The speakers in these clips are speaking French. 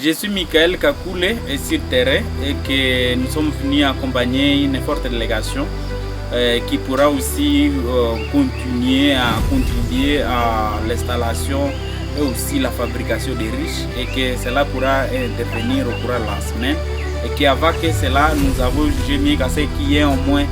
Je suis Michael Kakoulé sur terrain et que nous sommes venus accompagner une forte délégation qui pourra aussi continuer à contribuer à l'installation et aussi la fabrication des riches et que cela pourra intervenir au cours de la semaine et qu'avant que cela nous avons jugé mieux qu'à ce qu'il y ait au moins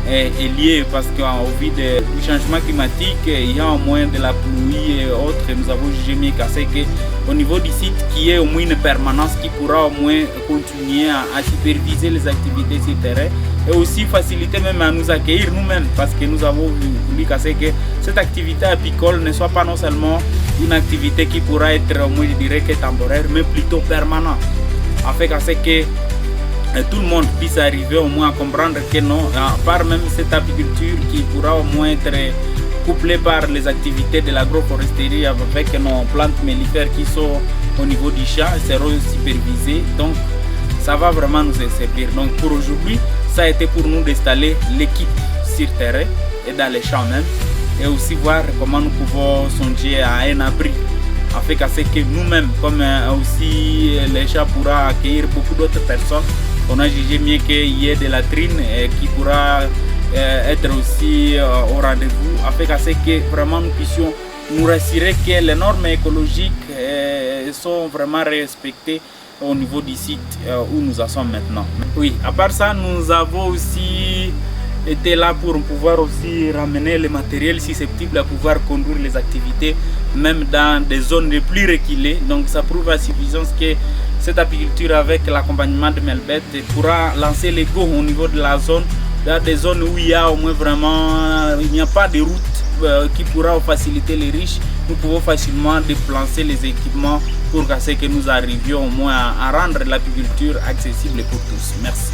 est lié parce qu'au vu du changement climatique, il y a au moins de la pluie et autres. Nous avons jugé mieux qu'à ce qu'au niveau du site, qu'il y ait au moins une permanence qui pourra au moins continuer à superviser les activités sur le terrain et aussi faciliter même à nous accueillir nous-mêmes parce que nous avons voulu qu'à ce que cette activité apicole ne soit pas non seulement une activité qui pourra être au moins, je dirais, que temporaire, mais plutôt permanente, afin qu'à ce que tout le monde puisse arriver au moins à comprendre que non, à part même cette apiculture qui pourra au moins être couplée par les activités de l'agroforesterie avec nos plantes mellifères qui sont au niveau du champ, seront supervisées. Donc ça va vraiment nous servir. Donc pour aujourd'hui, ça a été pour nous d'installer l'équipe sur terrain et dans les champs même, et aussi voir comment nous pouvons songer à un abri afin qu'à ce que nous-mêmes, comme aussi les champs pourra accueillir beaucoup d'autres personnes, on a jugé mieux qu'il y ait de la latrines qui pourra être aussi au rendez-vous afin qu'à ce que vraiment nous puissions nous rassurer que les normes écologiques sont vraiment respectées au niveau du site où nous en sommes maintenant. Oui, à part ça, nous avons aussi été là pour pouvoir aussi ramener le matériel susceptible à pouvoir conduire les activités même dans des zones les plus reculées. Donc ça prouve à suffisance que cette apiculture avec l'accompagnement de Melbet pourra lancer les go au niveau de la zone, dans des zones où il y a au moins vraiment, il n'y a pas de route qui pourra faciliter les riches. Nous pouvons facilement déplacer les équipements pour que nous arrivions au moins à rendre l'apiculture accessible pour tous. Merci.